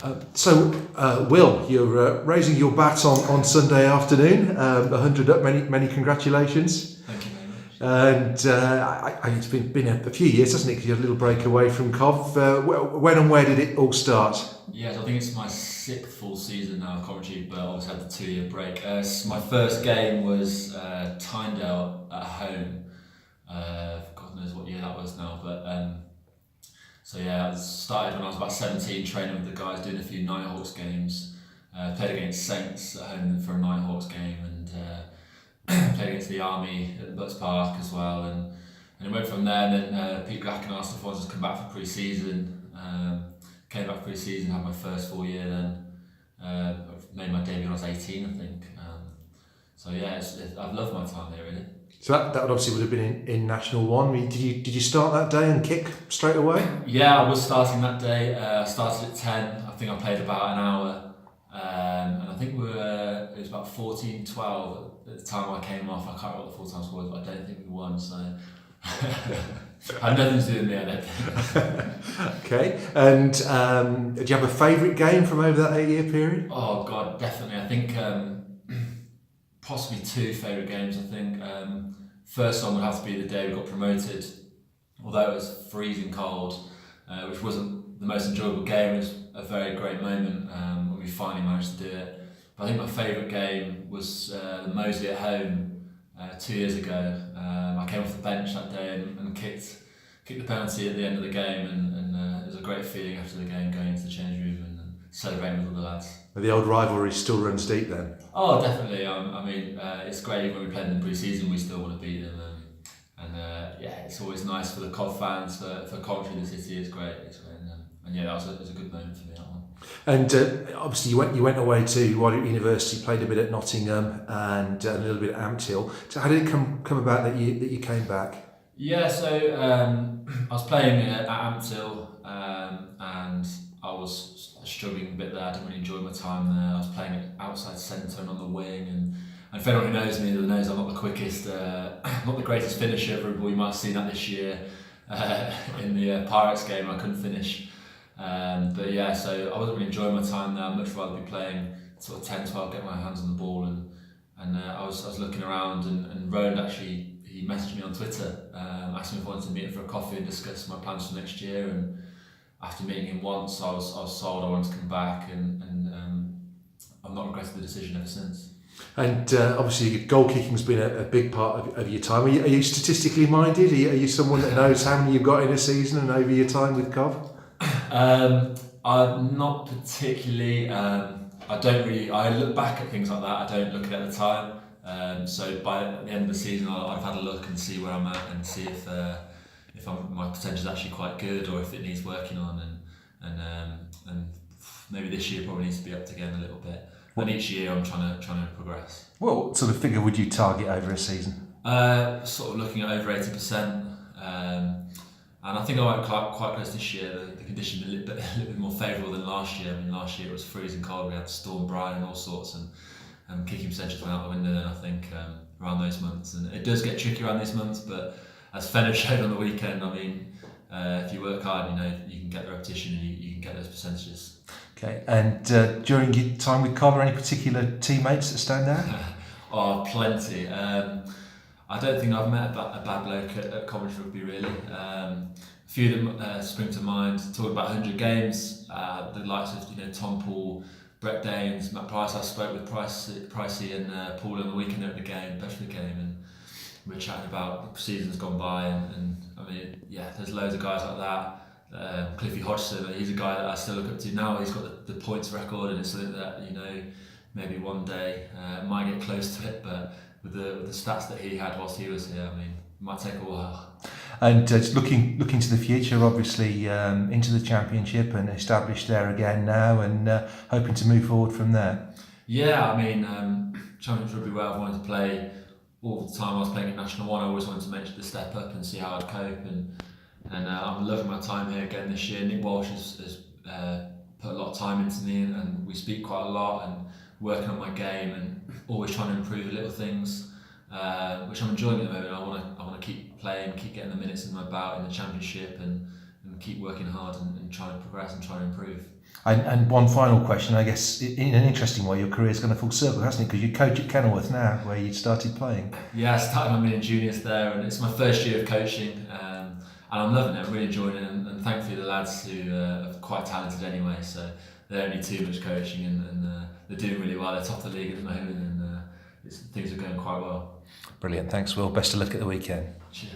Will, you're raising your bat on Sunday afternoon. 100 up, many congratulations. Thank you very much. And it's been a few years, hasn't it? Because you had a little break away from Cov. When and where did it all start? Yes, I think it's my 6th full season now at Coventry, but I always had the 2-year break. My first game was Tyndale at home. God knows what year that was now, but I started when I was about 17, training with the guys, doing a few Nighthawks games. Played against Saints at home for a Nighthawks game, and played against the Army at Butts Park as well. And it went from there. And then Pete Gacken asked if I wanted to come back for pre-season. Came back pre-season, had my first full year then. Made my debut when I was 18, I think. I've loved my time there, really. So that obviously would have been in National 1. Did you start that day and kick straight away? Yeah, I was starting that day. I started at 10. I think I played about an hour. And I think it was about 14-12 at the time I came off. I can't remember what the full-time score was, but I don't think we won, so... had nothing to do with me, I don't think. Okay, and do you have a favourite game from over that 8-year period? Oh God, definitely. I think possibly 2 favourite games. I think first one would have to be the day we got promoted, although it was freezing cold, which wasn't the most enjoyable game. It was a very great moment when we finally managed to do it. But I think my favourite game was the Maisey at home 2 years ago. I came off the bench that day and kicked the penalty at the end of the game, and it was a great feeling after the game, going into the change room and celebrating with all the lads. The old rivalry still runs deep then? Oh, definitely. It's great. Even when we played in the pre-season, we still want to beat them. It's always nice for the Cov fans, for Coventry, the city. It's great. That was a good moment for me, that one. And obviously you went away to Warwick University, played a bit at Nottingham and a little bit at Ampthill. So how did it come about that you came back? Yeah, so I was playing at Ampthill and I was struggling a bit there. I didn't really enjoy my time there. I was playing at outside centre and on the wing, and for anyone who knows me, knows I'm not the quickest, not the greatest finisher. Everybody might have seen that this year in the Pirates game. I couldn't finish. So I wasn't really enjoying my time there. I'd much rather be playing sort of 10-12, get my hands on the ball, and I was looking around, and Roland actually, he messaged me on Twitter, asked me if I wanted to meet him for a coffee and discuss my plans for next year. And after meeting him once, I was sold. I wanted to come back, and I've not regretted the decision ever since. And obviously goal kicking's been a big part of your time. Are you statistically minded? Are you someone that knows how many you've got in a season and over your time with Cov? I'm not particularly. I look back at things like that. I don't look at it at the time. So by the end of the season, I've had a look and see where I'm at, and see if my potential is actually quite good, or if it needs working on, and maybe this year probably needs to be upped again a little bit. And each year I'm trying to progress. What sort of figure would you target over a season? Sort of looking at over 80%. And I think I went quite close this year. The conditions were a little bit more favourable than last year. I mean, last year it was freezing cold. We had Storm Brian and all sorts, and kicking percentages went out the window then, I think, around those months. And it does get tricky around these months, but as Fenner showed on the weekend, I mean, if you work hard, you can get the repetition and you can get those percentages. Okay, and during your time with Cov, any particular teammates that stand out? Oh, plenty. I don't think I've met a bad bloke at Coventry Rugby, really. A few of them spring to mind. Talking about 100 games, the likes of Tom Paul, Brett Daines, Matt Price. I spoke with Pricey and Paul on the weekend at the game, Bedford game, and we were chatting about the seasons gone by, and I mean, yeah, there's loads of guys like that. Cliffy Hodgson, he's a guy that I still look up to now. He's got the points record, and it's something that maybe one day might get close to it, but with the stats that he had whilst he was here, I mean, it might take a while. And looking to the future, obviously into the Championship and established there again now, and hoping to move forward from there. Yeah, I mean, Championship Rugby where I've wanted to play all the time. I was playing at National 1. I always wanted to make the step up and see how I'd cope, and I'm loving my time here again this year. Nick Walsh has put a lot of time into me, and we speak quite a lot, and working on my game and always trying to improve little things, which I'm enjoying at the moment. I want to keep playing, keep getting the minutes in my bout in the Championship, and keep working hard and try to progress and try to improve. And one final question, I guess, in an interesting way, your career's gone a full circle, hasn't it? Because you coach at Kenilworth now, where you started playing. Yeah, I started my mini juniors there, and it's my first year of coaching, and I'm loving it. I'm really enjoying it, and thankfully the lads who are quite talented anyway, so they don't need too much coaching, and they're doing really well. They're top of the league at the moment, and things are going quite well. Brilliant, thanks Will. Best of luck at the weekend. Cheers.